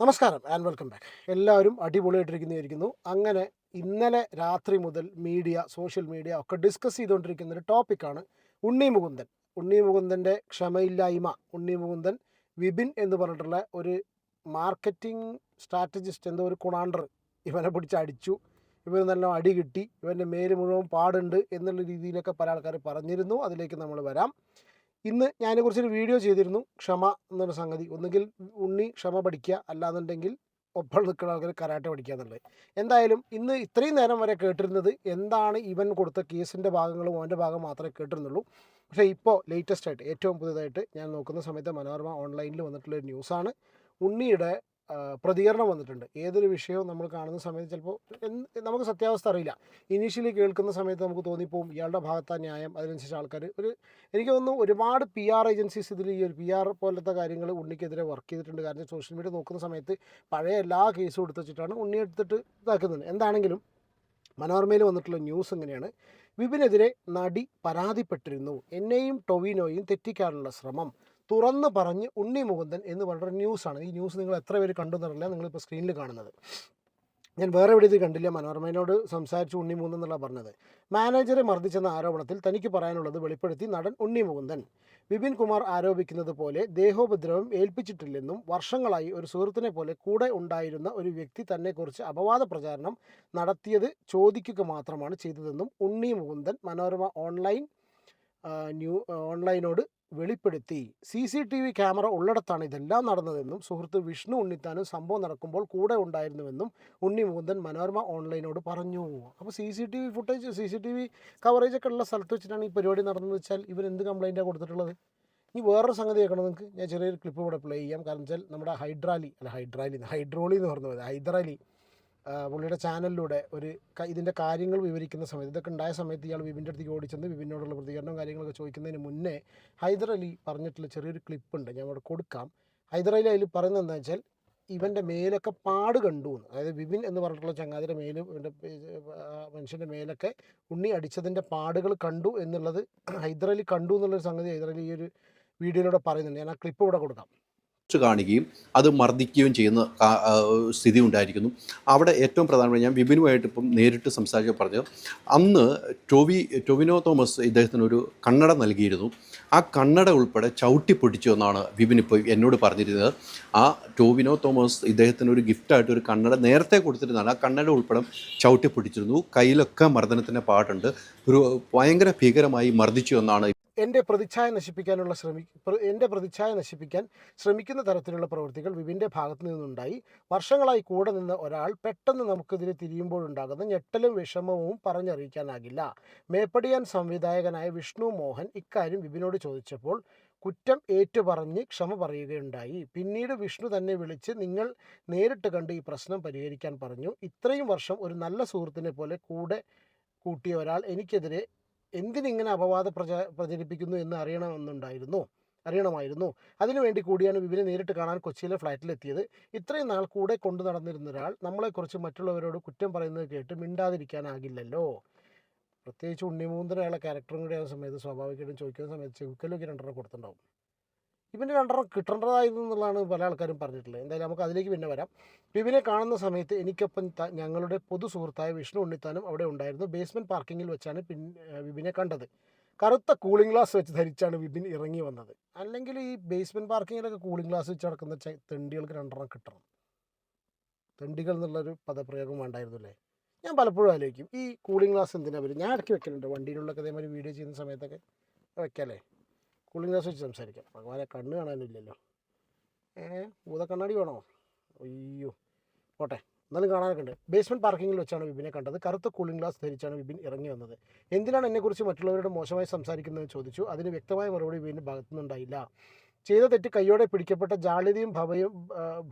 നമസ്കാരം and welcome back. എല്ലാവരും അടിപൊളിയായിട്ടിരിക്കുന്നു. അങ്ങനെ ഇന്നലെ രാത്രി മുതൽ സോഷ്യൽ മീഡിയ ഒക്കെ ഡിസ്കസ് ചെയ്തുകൊണ്ടിരിക്കുന്ന ഒരു ടോപ്പിക്കാണ് ഉണ്ണി മുകുന്ദൻ. ഉണ്ണി മുകുന്ദൻ്റെ ക്ഷമയില്ലായ്മ. ഉണ്ണി മുകുന്ദൻ വിപിൻ എന്ന് പറഞ്ഞിട്ടുള്ള ഒരു മാർക്കറ്റിംഗ് സ്ട്രാറ്റജിസ്റ്റ്, എന്തോ ഒരു കുണാണ്ടർ ഇവനെ പിടിച്ച് അടിച്ചു, ഇവന് നല്ല അടി കിട്ടി, ഇവൻ്റെ മേല് മുഴുവൻ പാടുണ്ട് എന്നുള്ള രീതിയിലൊക്കെ പല ആൾക്കാർ പറഞ്ഞിരുന്നു. അതിലേക്ക് നമ്മൾ വരാം. ഇന്ന് ഞാൻ അതിനെക്കുറിച്ചൊരു വീഡിയോ ചെയ്തിരുന്നു. ക്ഷമ എന്നൊരു സംഗതി, ഒന്നുകിൽ ഉണ്ണി ക്ഷമ പഠിക്കുക, അല്ലാന്നുണ്ടെങ്കിൽ ഒപ്പം നിൽക്കുന്ന ആൾക്കാർ കരാട്ടെ പഠിക്കുക എന്നുള്ളത്. എന്തായാലും ഇന്ന് ഇത്രയും നേരം വരെ കേട്ടിരുന്നത് എന്താണ് ഇവൻ കൊടുത്ത കേസിൻ്റെ ഭാഗങ്ങളും അവൻ്റെ ഭാഗം മാത്രമേ കേട്ടിരുന്നുള്ളൂ. പക്ഷേ ഇപ്പോൾ ലേറ്റസ്റ്റ് ആയിട്ട് ഏറ്റവും പുതിയതായിട്ട് ഞാൻ നോക്കുന്ന സമയത്ത് മനോരമ ഓൺലൈനിൽ വന്നിട്ടുള്ളൊരു ന്യൂസാണ്. ഉണ്ണിയുടെ പ്രതികരണം വന്നിട്ടുണ്ട്. ഏതൊരു വിഷയവും നമ്മൾ കാണുന്ന സമയത്ത് ചിലപ്പോൾ നമുക്ക് സത്യാവസ്ഥ അറിയില്ല. ഇനീഷ്യലി കേൾക്കുന്ന സമയത്ത് നമുക്ക് തോന്നിപ്പോവും ഇയാളുടെ ഭാഗത്താണ് ന്യായം. അതിനനുസരിച്ച് ആൾക്കാർ എനിക്ക് തോന്നുന്നു ഒരുപാട് PR ഏജൻസീസ് ഇതിൽ ഈ ഒരു PR പോലത്തെ കാര്യങ്ങൾ ഉണ്ണിക്കെതിരെ വർക്ക് ചെയ്തിട്ടുണ്ട്. കാരണം സോഷ്യൽ മീഡിയ നോക്കുന്ന സമയത്ത് പഴയ എല്ലാ കേസും എടുത്ത് വെച്ചിട്ടാണ് ഉണ്ണി എടുത്തിട്ട് ഇതാക്കുന്നത്. എന്താണെങ്കിലും മനോരമയിൽ വന്നിട്ടുള്ള ന്യൂസ് എങ്ങനെയാണ്: വിപിനെതിരെ നടി പരാതിപ്പെട്ടിരുന്നു, എന്നെയും ടൊവിനോയും തെറ്റിക്കാനുള്ള ശ്രമം തുറന്ന് പറഞ്ഞ് ഉണ്ണി മുകുന്ദൻ എന്ന് പറഞ്ഞൊരു ന്യൂസാണ്. ഈ ന്യൂസ് നിങ്ങൾ എത്ര പേര് കണ്ടു എന്നറിയില്ല, നിങ്ങളിപ്പോൾ സ്ക്രീനിൽ കാണുന്നത്. ഞാൻ വേറെ എവിടെ ഇത് കണ്ടില്ല. മനോരമയോട് സംസാരിച്ചു ഉണ്ണി മുകുന്ദൻ എന്നുള്ള പറഞ്ഞത്. മാനേജറെ മർദ്ദിച്ചെന്ന ആരോപണത്തിൽ തനിക്ക് പറയാനുള്ളത് വെളിപ്പെടുത്തി നടൻ ഉണ്ണി മുകുന്ദൻ. വിപിൻ കുമാർ ആരോപിക്കുന്നത് പോലെ ദേഹോപദ്രവം ഏൽപ്പിച്ചിട്ടില്ലെന്നും വർഷങ്ങളായി ഒരു സുഹൃത്തിനെ പോലെ കൂടെ ഉണ്ടായിരുന്ന ഒരു വ്യക്തി തന്നെക്കുറിച്ച് അപവാദ പ്രചാരണം നടത്തിയത് ചോദിക്കുക മാത്രമാണ് ചെയ്തതെന്നും ഉണ്ണി മുകുന്ദൻ മനോരമ ഓൺലൈനോട് വെളിപ്പെടുത്തി. CCTV ക്യാമറ ഉള്ളിടത്താണ് ഇതെല്ലാം നടന്നതെന്നും സുഹൃത്ത് വിഷ്ണു ഉണ്ണിത്താനും സംഭവം നടക്കുമ്പോൾ കൂടെ ഉണ്ടായിരുന്നുവെന്നും ഉണ്ണി മുകുന്ദൻ മനോരമ ഓൺലൈനോട് പറഞ്ഞു. അപ്പോൾ CCTV കവറേജ് ഒക്കെ ഉള്ള സ്ഥലത്ത് വെച്ചിട്ടാണ് ഈ പരിപാടി നടന്നത് വെച്ചാൽ ഇവർ എന്ത് കംപ്ലൈൻറ്റാണ് കൊടുത്തിട്ടുള്ളത്? ഇനി വേറൊരു സംഗതി കേൾക്കണം നിങ്ങൾക്ക്. ഞാൻ ചെറിയൊരു ക്ലിപ്പ് ഇവിടെ പ്ലേ ചെയ്യാം. കാരണം വെച്ചാൽ നമ്മുടെ ഹൈഡ്രോളി എന്ന് പറഞ്ഞത് ഹൈദരാലി പുള്ളിയുടെ ചാനലിലൂടെ ഇതിൻ്റെ കാര്യങ്ങൾ വിവരിക്കുന്ന സമയത്ത്, ഇതൊക്കെ ഉണ്ടായ സമയത്ത് ഇയാൾ വിപിൻ്റെ അടുത്തേക്ക് ഓടിച്ചെന്ന് വിപിനോടുള്ള പ്രതികരണവും കാര്യങ്ങളൊക്കെ ചോദിക്കുന്നതിന് മുന്നേ ഹൈദരലി പറഞ്ഞിട്ടുള്ള ചെറിയൊരു ക്ലിപ്പുണ്ട്, ഞാൻ അവിടെ കൊടുക്കാം. ഹൈദരലി അതിൽ പറയുന്നത് എന്താ വെച്ചാൽ ഇവൻ്റെ മേലൊക്കെ പാട് കണ്ടു എന്ന്. അതായത് വിപിൻ എന്ന് പറഞ്ഞിട്ടുള്ള ചങ്ങാതിയുടെ മേലും ഇവൻ്റെ മനുഷ്യൻ്റെ മേലൊക്കെ ഉണ്ണി അടിച്ചതിൻ്റെ പാടുകൾ കണ്ടു എന്നുള്ളത് ഹൈദരലി കണ്ടു എന്നുള്ളൊരു സംഗതി ഹൈദരലി ഈ ഒരു വീഡിയോയിലൂടെ പറയുന്നുണ്ട്. ഞാൻ ആ ക്ലിപ്പ് ഇവിടെ കൊടുക്കാം. കാണുകയും അത് മർദ്ദിക്കുകയും ചെയ്യുന്ന സ്ഥിതി ഉണ്ടായിരിക്കുന്നു. അവിടെ ഏറ്റവും പ്രധാനമായി ഞാൻ വിപിനുമായിട്ട് ഇപ്പം നേരിട്ട് സംസാരിച്ച് പറഞ്ഞു, അന്ന് ടൊവിനോ തോമസ് ഇദ്ദേഹത്തിനൊരു കണ്ണട നൽകിയിരുന്നു. ആ കണ്ണട ഉൾപ്പെടെ ചവിട്ടി പൊട്ടിച്ചു എന്നാണ് വിപിൻ ഇപ്പോൾ എന്നോട് പറഞ്ഞിരുന്നത്. ആ ടൊവിനോ തോമസ് ഇദ്ദേഹത്തിനൊരു ഗിഫ്റ്റായിട്ട് ഒരു കണ്ണട നേരത്തെ കൊടുത്തിരുന്നതാണ്. ആ കണ്ണട ഉൾപ്പെടെ ചവിട്ടി പൊട്ടിച്ചിരുന്നു. കയ്യിലൊക്കെ മർദ്ദനത്തിൻ്റെ പാട്ടുണ്ട്. ഒരു ഭയങ്കര ഭീകരമായി മർദ്ദിച്ചു എന്നാണ്. എൻ്റെ പ്രതിച്ഛായ നശിപ്പിക്കാൻ ശ്രമിക്കുന്ന തരത്തിലുള്ള പ്രവൃത്തികൾ വിപിൻ്റെ ഭാഗത്തു നിന്നുണ്ടായി. വർഷങ്ങളായി കൂടെ നിന്ന ഒരാൾ പെട്ടെന്ന് നമുക്കെതിരെ തിരിയുമ്പോഴുണ്ടാകുന്ന ഞെട്ടലും വിഷമവും പറഞ്ഞറിയിക്കാനാകില്ല. മേപ്പടിയാൻ സംവിധായകനായ വിഷ്ണു മോഹൻ ഇക്കാര്യം വിപിനോട് ചോദിച്ചപ്പോൾ കുറ്റം ഏറ്റുപറഞ്ഞ് ക്ഷമ പറയുകയുണ്ടായി. പിന്നീട് വിഷ്ണു തന്നെ വിളിച്ച് നിങ്ങൾ നേരിട്ട് കണ്ട് ഈ പ്രശ്നം പരിഹരിക്കാൻ പറഞ്ഞു. ഇത്രയും വർഷം ഒരു നല്ല സുഹൃത്തിനെ പോലെ കൂടെ കൂട്ടിയ ഒരാൾ എനിക്കെതിരെ എന്തിനിങ്ങനെ പ്രചരിപ്പിക്കുന്നു എന്ന് അറിയണമായിരുന്നു. അതിനുവേണ്ടി കൂടിയാണ് വിപിനെ നേരിട്ട് കാണാൻ കൊച്ചിയിലെ ഫ്ലാറ്റിലെത്തിയത്. ഇത്രയും നാൾ കൂടെ കൊണ്ടു നടന്നിരുന്ന ഒരാൾ നമ്മളെക്കുറിച്ച് മറ്റുള്ളവരോട് കുറ്റം പറയുന്നത് കേട്ട് മിണ്ടാതിരിക്കാനാകില്ലല്ലോ. പ്രത്യേകിച്ച് ഉണ്ണിമൂന്തൻ അയാളെ ക്യാരക്ടറും കൂടി ആയ സമയത്ത് സ്വാഭാവികമായിട്ടും ചോദിക്കുന്ന സമയത്ത് ചെവുക്കലൊക്കെ രണ്ടെണ്ണം കൊടുത്തിട്ടുണ്ടാവും. ഇവന് രണ്ടെണ്ണം കിട്ടേണ്ടതായിരുന്നു എന്നുള്ളതാണ് പല ആൾക്കാരും പറഞ്ഞിട്ടുള്ളത്. എന്തായാലും നമുക്ക് അതിലേക്ക് പിന്നെ വരാം. വിപിനെ കാണുന്ന സമയത്ത് എനിക്കൊപ്പം ഞങ്ങളുടെ പൊതു സുഹൃത്തായ വിഷ്ണു ഉണ്ണിത്താനും അവിടെ ഉണ്ടായിരുന്നു. ബേസ്മെൻറ്റ് പാർക്കിങ്ങിൽ വെച്ചാണ് വിപിനെ കണ്ടത്. കറുത്ത കൂളിംഗ് ഗ്ലാസ് വെച്ച് ധരിച്ചാണ് വിപിൻ ഇറങ്ങി വന്നത്. അല്ലെങ്കിൽ ഈ ബേസ്മെൻറ്റ് പാർക്കിങ്ങിലൊക്കെ കൂളിംഗ് ഗ്ലാസ് വെച്ച് നടക്കുന്ന തെണ്ടികൾക്ക് രണ്ടെണ്ണം കിട്ടണം. തെണ്ടികൾ എന്നുള്ളൊരു പദപ്രയോഗം വേണ്ടായിരുന്നു അല്ലേ? ഞാൻ പലപ്പോഴും ആലോചിക്കും ഈ കൂളിംഗ് ഗ്ലാസ് എന്തിനാണ് വരും. ഞാൻ ഇടയ്ക്ക് വെക്കലുണ്ട് വണ്ടിയിലുള്ളൊക്കെ അതേമാതിരി വീഡിയോ ചെയ്യുന്ന സമയത്തൊക്കെ വെക്കാമല്ലേ. കൂളിംഗ് ഗ്ലാസ് വെച്ച് സംസാരിക്കാം. ഭഗവാനെ കണ്ണ് കാണാനില്ലല്ലോ. ഭൂതക്കണ്ണാടി വേണോ? അയ്യോ പോട്ടെ, എന്നാലും കാണാനൊക്കെ ഉണ്ട്. ബേസ്മെൻറ്റ് പാർക്കിങ്ങിൽ വെച്ചാണ് വിപിനെ കണ്ടത്. കറുത്ത കൂളിംഗ് ഗ്ലാസ് ധരിച്ചാണ് വിപിൻ ഇറങ്ങി വന്നത്. എന്തിനാണ് എന്നെക്കുറിച്ച് മറ്റുള്ളവരോട് മോശമായി സംസാരിക്കുന്നതെന്ന് ചോദിച്ചു. അതിന് വ്യക്തമായ മറുപടി വിപിൻ്റെ ഭാഗത്തുനിന്നുണ്ടായില്ല. ചെയ്ത തെറ്റ് കയ്യോടെ പിടിക്കപ്പെട്ട ജാള്യതയും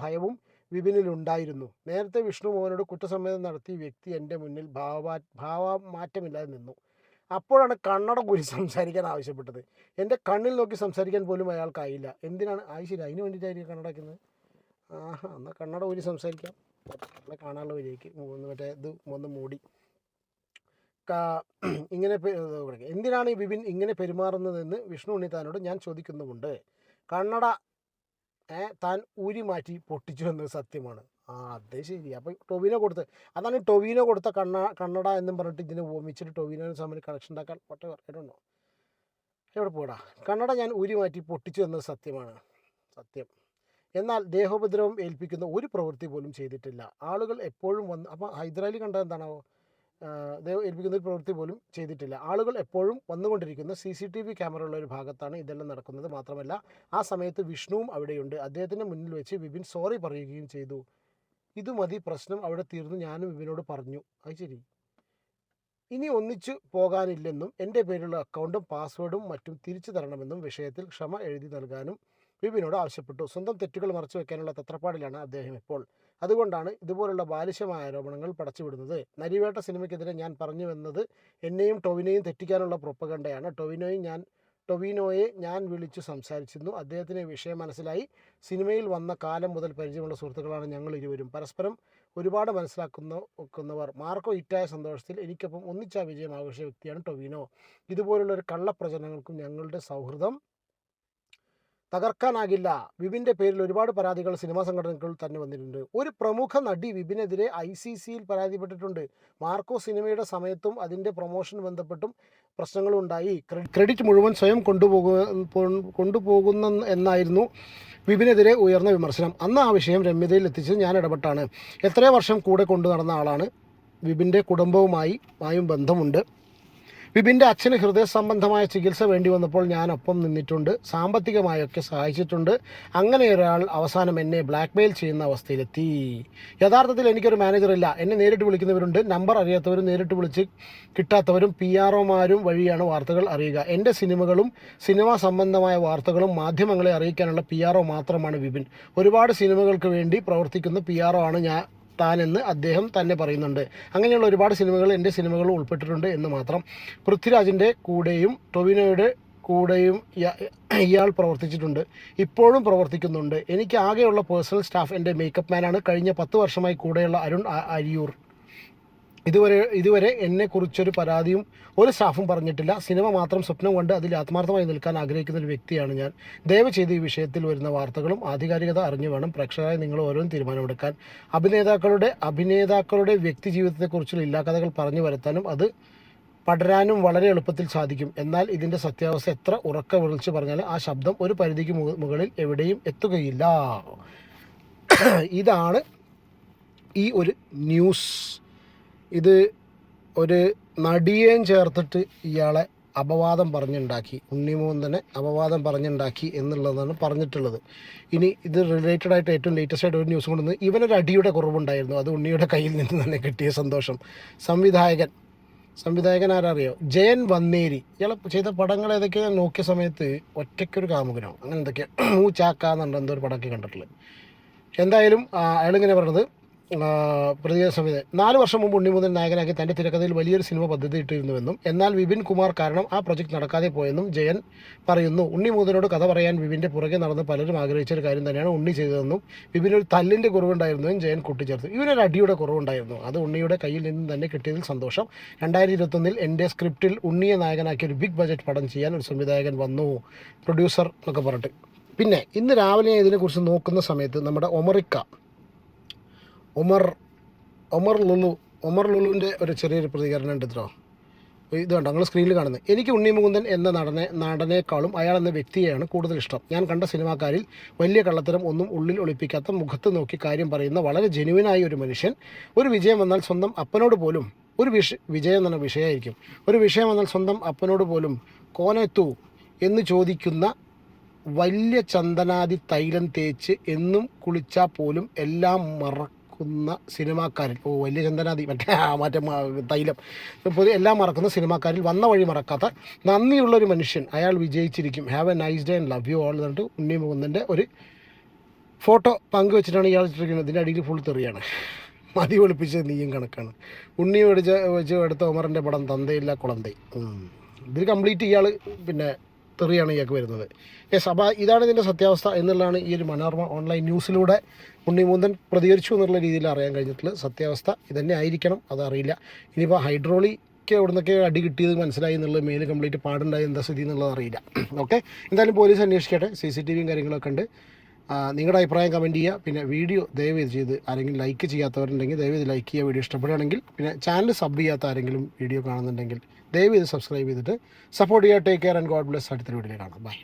ഭയവും വിപിനിലുണ്ടായിരുന്നു. നേരത്തെ വിഷ്ണു മോഹനോട് കുറ്റസമ്മതം നടത്തിയ വ്യക്തി എൻ്റെ മുന്നിൽ ഭാവമാറ്റമില്ലാതെ നിന്നു. അപ്പോഴാണ് കണ്ണട ഊരി സംസാരിക്കാൻ ആവശ്യപ്പെട്ടത്. എൻ്റെ കണ്ണിൽ നോക്കി സംസാരിക്കാൻ പോലും അയാൾക്കായില്ല. എന്തിനാണ് ശരി, അതിന് വേണ്ടിയിട്ടായിരിക്കും കണ്ണട വയ്ക്കുന്നത്. എന്നാൽ കണ്ണട ഊരി സംസാരിക്കാം. കാണാനുള്ള വഴിയേക്ക് മറ്റേ ഇത് ഒന്ന് മൂടി ഇങ്ങനെ എന്തിനാണ് ഈ വിപിൻ ഇങ്ങനെ പെരുമാറുന്നതെന്ന് വിഷ്ണു ഉണ്ണിത്താനോട് ഞാൻ ചോദിക്കുന്നുമുണ്ട്. കണ്ണട താൻ ഊരി മാറ്റി പൊട്ടിച്ചു എന്നത് സത്യമാണ്. അത് ശരി. അപ്പം ടൊവിനോ കൊടുത്ത്, അതാണ് ടൊവിനോ കൊടുത്ത കണ്ണട എന്നും പറഞ്ഞിട്ട് ഇതിനെ ഓമിച്ചിട്ട് ടൊവിനോന് തമ്മിൽ കണക്ഷൻ ഉണ്ടാക്കാൻ പറ്റുന്നുണ്ടോ? എവിടെ പോടാ. കണ്ണട ഞാൻ ഊരി മാറ്റി പൊട്ടിച്ചു എന്നത് സത്യമാണ്, സത്യം. എന്നാൽ ദേഹോപദ്രവം ഏൽപ്പിക്കുന്ന ഒരു പ്രവൃത്തി പോലും ചെയ്തിട്ടില്ല. ആളുകൾ എപ്പോഴും വന്ന്, അപ്പം ഹൈദരാലി കണ്ടത് എന്താണാവോ, ഏൽപ്പിക്കുന്ന ഒരു പ്രവൃത്തി പോലും ചെയ്തിട്ടില്ല. ആളുകൾ എപ്പോഴും വന്നുകൊണ്ടിരിക്കുന്ന CCTV ക്യാമറ ഉള്ള ഒരു ഭാഗത്താണ് ഇതെല്ലാം നടക്കുന്നത്. മാത്രമല്ല ആ സമയത്ത് വിഷ്ണുവും അവിടെയുണ്ട്. അദ്ദേഹത്തിൻ്റെ മുന്നിൽ വെച്ച് വിപിൻ സോറി പറയുകയും ചെയ്തു. ഇത് മതി, പ്രശ്നം അവിടെ തീർന്നു. ഞാനും വിപിനോട് പറഞ്ഞു. അത് ശരി. ഇനി ഒന്നിച്ചു പോകാനില്ലെന്നും എൻ്റെ പേരിലുള്ള അക്കൗണ്ടും പാസ്വേഡും മറ്റും തിരിച്ചു തരണമെന്നും വിഷയത്തിൽ ക്ഷമ എഴുതി നൽകാനും വിപിനോട് ആവശ്യപ്പെട്ടു. സ്വന്തം തെറ്റുകൾ മറച്ചു വെക്കാനുള്ള തത്രപ്പാടിലാണ് അദ്ദേഹം ഇപ്പോൾ. അതുകൊണ്ടാണ് ഇതുപോലുള്ള ബാലിശമായ ആരോപണങ്ങൾ പടച്ചുവിടുന്നത്. നരിവേട്ട സിനിമയ്ക്കെതിരെ ഞാൻ പറഞ്ഞുവെന്നത് എന്നെയും ടൊവിനോയും തെറ്റിക്കാനുള്ള പ്രൊപ്പഗണ്ടയാണ്. ടൊവിനോയെ ഞാൻ വിളിച്ചു സംസാരിച്ചിരുന്നു. അദ്ദേഹത്തിന് വിഷയം മനസ്സിലായി. സിനിമയിൽ വന്ന കാലം മുതൽ പരിചയമുള്ള സുഹൃത്തുക്കളാണ് ഞങ്ങൾ ഇരുവരും. പരസ്പരം ഒരുപാട് മനസ്സിലാക്കുന്നവർ. മാർക്കോ ഹിറ്റായ സന്തോഷത്തിൽ എനിക്കൊപ്പം ഒന്നിച്ച വിജയം ആഘോഷിച്ച വ്യക്തിയാണ് ടൊവിനോ. ഇതുപോലുള്ള ഒരു കള്ളപ്രചരണങ്ങൾക്കും ഞങ്ങളുടെ സൗഹൃദം തകർക്കാനാകില്ല. വിപിൻ്റെ പേരിൽ ഒരുപാട് പരാതികൾ സിനിമാ സംഘടനകൾ തന്നെ വന്നിട്ടുണ്ട്. ഒരു പ്രമുഖ നടി വിപിനെതിരെ ICCയിൽ പരാതിപ്പെട്ടിട്ടുണ്ട്. മാർക്കോ സിനിമയുടെ സമയത്തും അതിൻ്റെ പ്രൊമോഷൻ ബന്ധപ്പെട്ടും പ്രശ്നങ്ങളുണ്ടായി. ക്രെഡിറ്റ് മുഴുവൻ സ്വയം കൊണ്ടുപോകുന്ന എന്നായിരുന്നു വിപിനെതിരെ ഉയർന്ന വിമർശനം. അന്ന് ആ വിഷയം രമ്യതയിൽ എത്തിച്ചത് ഞാൻ ഇടപെട്ടാണ്. എത്രയോ വർഷം കൂടെ കൊണ്ടു നടന്ന ആളാണ്. വിപിൻ്റെ കുടുംബവുമായും ബന്ധമുണ്ട്. വിപിൻ്റെ അച്ഛന് ഹൃദയ സംബന്ധമായ ചികിത്സ വേണ്ടി വന്നപ്പോൾ ഞാനൊപ്പം നിന്നിട്ടുണ്ട്. സാമ്പത്തികമായൊക്കെ സഹായിച്ചിട്ടുണ്ട്. അങ്ങനെ ഒരാൾ അവസാനം എന്നെ ബ്ലാക്ക്മെയിൽ ചെയ്യുന്ന അവസ്ഥയിലെത്തി. യഥാർത്ഥത്തിൽ എനിക്കൊരു മാനേജറില്ല. എന്നെ നേരിട്ട് വിളിക്കുന്നവരുണ്ട്. നമ്പർ അറിയാത്തവരും നേരിട്ട് വിളിച്ച് കിട്ടാത്തവരും PROമാരും വഴിയാണ് വാർത്തകൾ അറിയുക. എൻ്റെ സിനിമകളും സിനിമാ സംബന്ധമായ വാർത്തകളും മാധ്യമങ്ങളെ അറിയിക്കാനുള്ള PRO മാത്രമാണ് വിപിൻ. ഒരുപാട് സിനിമകൾക്ക് വേണ്ടി പ്രവർത്തിക്കുന്ന PRO ആണ് താനെന്ന് അദ്ദേഹം തന്നെ പറയുന്നുണ്ട്. അങ്ങനെയുള്ള ഒരുപാട് സിനിമകൾ എൻ്റെ സിനിമകൾ ഉൾപ്പെട്ടിട്ടുണ്ട് എന്ന് മാത്രം. പൃഥ്വിരാജിൻ്റെ കൂടെയും ടൊവിനോയുടെ കൂടെയും ഇയാൾ പ്രവർത്തിച്ചിട്ടുണ്ട്. ഇപ്പോഴും പ്രവർത്തിക്കുന്നുണ്ട്. എനിക്ക് ആകെയുള്ള പേഴ്സണൽ സ്റ്റാഫ് എൻ്റെ മേക്കപ്പ് മാനാണ്. കഴിഞ്ഞ 10 വർഷമായി കൂടെയുള്ള അരുൺ അരിയൂർ. ഇതുവരെ എന്നെക്കുറിച്ചൊരു പരാതിയും ഒരു സ്റ്റാഫും പറഞ്ഞിട്ടില്ല. സിനിമ മാത്രം സ്വപ്നം കൊണ്ട് അതിൽ ആത്മാർത്ഥമായി നിൽക്കാൻ ആഗ്രഹിക്കുന്ന ഒരു വ്യക്തിയാണ് ഞാൻ. ദയവ് ചെയ്ത് ഈ വിഷയത്തിൽ വരുന്ന വാർത്തകളും ആധികാരികത അറിഞ്ഞു വേണം പ്രേക്ഷകരായി നിങ്ങൾ ഓരോന്നും തീരുമാനമെടുക്കാൻ. അഭിനേതാക്കളുടെ വ്യക്തി ജീവിതത്തെക്കുറിച്ചുള്ള ഇല്ലാക്കഥകൾ പറഞ്ഞു വരുത്താനും അത് പടരാനും വളരെ എളുപ്പത്തിൽ സാധിക്കും. എന്നാൽ ഇതിൻ്റെ സത്യാവസ്ഥ എത്ര ഉറക്കെ വിളിച്ചു പറഞ്ഞാലും ആ ശബ്ദം ഒരു പരിധിക്ക് മുകളിൽ എവിടെയും എത്തുകയില്ല. ഇതാണ് ഈ ഒരു ന്യൂസ്. ഇത് ഒരു നടിയേയും ചേർത്തിട്ട് ഇയാളെ അപവാദം പറഞ്ഞുണ്ടാക്കി, ഉണ്ണിമൂന്തനെ അപവാദം പറഞ്ഞുണ്ടാക്കി എന്നുള്ളതാണ് പറഞ്ഞിട്ടുള്ളത്. ഇനി ഇത് റിലേറ്റഡ് ആയിട്ട് ഏറ്റവും ലേറ്റസ്റ്റ് ആയിട്ട് ഒരു ന്യൂസ് കൊണ്ടുവന്ന് ഇവനൊരു അടിയുടെ കുറവുണ്ടായിരുന്നു. അത് ഉണ്ണിയുടെ കയ്യിൽ നിന്ന് തന്നെ കിട്ടിയ സന്തോഷം. സംവിധായകൻ ആരറിയോ? ജയൻ വന്നേരി. ഇയാൾ ചെയ്ത പടങ്ങൾ ഏതൊക്കെയോ നോക്കിയ സമയത്ത് ഒറ്റയ്ക്കൊരു കാമുകനോ അങ്ങനെ എന്തൊക്കെയോ മൂച്ചാക്കാന്നുണ്ട് എന്തോ ഒരു പടമൊക്കെ കണ്ടിട്ടുള്ളത്. എന്തായാലും അയാളിങ്ങനെ പറഞ്ഞത്, പ്രതികാര സംവിധായകൻ 4 വർഷം മുമ്പ് ഉണ്ണിമുതൽ നായകനാക്കി തൻ്റെ തിരക്കഥയിൽ വലിയൊരു സിനിമ പദ്ധതി ഇട്ടിരുന്നുവെന്നും എന്നാൽ വിപിൻ കുമാർ കാരണം ആ പ്രൊജക്ട് നടക്കാതെ പോയെന്നും ജയൻ പറയുന്നു. ഉണ്ണിമുതനോട് കഥ പറയാൻ വിപിൻ്റെ പുറകെ നടന്ന് പലരും ആഗ്രഹിച്ച ഒരു കാര്യം തന്നെയാണ് ഉണ്ണി ചെയ്തതെന്നും വിപിനൊരു തല്ലിൻ്റെ കുറവുണ്ടായിരുന്നുവെന്നും ജയൻ കൂട്ടിച്ചേർത്തു. ഇവനൊരു അടിയുടെ കുറവുണ്ടായിരുന്നു. അത് ഉണ്ണിയുടെ കയ്യിൽ നിന്ന് തന്നെ കിട്ടിയതിൽ സന്തോഷം. 2021 എൻ്റെ സ്ക്രിപ്റ്റിൽ ഉണ്ണിയെ നായകനാക്കി ഒരു ബിഗ് ബജറ്റ് പടം ചെയ്യാൻ ഒരു സംവിധായകൻ വന്നു, പ്രൊഡ്യൂസർ എന്നൊക്കെ പറഞ്ഞിട്ട്. പിന്നെ ഇന്ന് രാവിലെ ഇതിനെക്കുറിച്ച് നോക്കുന്ന സമയത്ത് നമ്മുടെ ഒമർ ലുലുവിൻ്റെ ഒരു ചെറിയൊരു പ്രതികരണം ഉണ്ട്. ഇത് കണ്ടോ നിങ്ങൾ സ്ക്രീനിൽ കാണുന്നത്? എനിക്ക് ഉണ്ണി മുകുന്ദൻ എന്ന നടനേക്കാളും അയാൾ എന്ന വ്യക്തിയെയാണ് കൂടുതൽ ഇഷ്ടം. ഞാൻ കണ്ട സിനിമാക്കാരിൽ വലിയ കള്ളത്തരം ഒന്നും ഉള്ളിൽ ഒളിപ്പിക്കാത്ത, മുഖത്ത് നോക്കി കാര്യം പറയുന്ന വളരെ ജെനുവിനായ ഒരു മനുഷ്യൻ. ഒരു വിജയം വന്നാൽ സ്വന്തം അപ്പനോട് പോലും വിജയം എന്ന വിഷയമായിരിക്കും. ഒരു വിഷയം വന്നാൽ സ്വന്തം അപ്പനോട് പോലും കോനെത്തു എന്ന് ചോദിക്കുന്ന, വലിയ ചന്ദനാദി തൈലം തേച്ച് എന്നും കുളിച്ചാൽ പോലും എല്ലാം മറക്കുന്ന സിനിമാക്കാരിൽ, വലിയ ചന്ദനാദി മറ്റേ തൈലം എല്ലാം മറക്കുന്ന സിനിമാക്കാരിൽ വന്ന വഴി മറക്കാത്ത നന്ദിയുള്ളൊരു മനുഷ്യൻ. അയാൾ വിജയിച്ചിരിക്കും. Have a nice day and love you all എന്നിട്ട് ഉണ്ണി മുകുന്ദൻ്റെ ഒരു ഫോട്ടോ പങ്കുവെച്ചിട്ടാണ് ഇയാൾ ഇട്ടിരിക്കുന്നത്. ഇതിൻ്റെ അടിയിൽ ഫുൾ തെറിയാണ്. മതി ഒളിപ്പിച്ച് നീയും കണക്കാണ്. ഉണ്ണി വെച്ച് എടുത്ത ഒമറിൻ്റെ പടം തന്തയില്ല കുളന്തൈ. ഇതിൽ കംപ്ലീറ്റ് ഇയാൾ പിന്നെ തെറിയാണ് ഇയാൾക്ക് വരുന്നത്. യെസ്, അപ്പോൾ ഇതാണ് ഇതിൻ്റെ സത്യാവസ്ഥ എന്നുള്ളതാണ് ഈ ഒരു മനോരമ ഓൺലൈൻ ന്യൂസിലൂടെ ഉണ്ണിമുകുന്ദൻ പ്രതികരിച്ചു എന്നുള്ള രീതിയിൽ അറിയാൻ കഴിഞ്ഞിട്ടുള്ളത്. സത്യാവസ്ഥ ഇതന്നെ ആയിരിക്കണം, അതറിയില്ല. ഇനിയിപ്പോൾ ഹൈഡ്രോളിക്ക് എവിടെ നിന്നൊക്കെ അടി കിട്ടിയത് മനസ്സിലായി എന്നുള്ളത്, മേല് കംപ്ലീറ്റ് പാടുണ്ടായി എന്താ സ്ഥിതി എന്നുള്ളത് അറിയില്ല. ഓക്കെ, എന്തായാലും പോലീസ് അന്വേഷിക്കട്ടെ. CCTVയും കാര്യങ്ങളൊക്കെ ഉണ്ട്. നിങ്ങളുടെ അഭിപ്രായം കമൻറ്റ് ചെയ്യുക. പിന്നെ വീഡിയോ ദയവ് ചെയ്ത് ആരെങ്കിലും ലൈക്ക് ചെയ്യാത്തവരുണ്ടെങ്കിൽ ദയവ് ചെയ്ത് ലൈക്ക് ചെയ്യുക. വീഡിയോ ഇഷ്ടപ്പെടുകയാണെങ്കിൽ പിന്നെ ചാനൽ സബ് ചെയ്യാത്ത ആരെങ്കിലും വീഡിയോ കാണുന്നുണ്ടെങ്കിൽ ദയവ് ചെയ്ത് സബ്സ്ക്രൈബ് ചെയ്തിട്ട് സപ്പോർട്ട് ചെയ്യുക. Take care and God bless. അടുത്തൊരു വീഡിയോയിൽ കാണാം. ബൈ.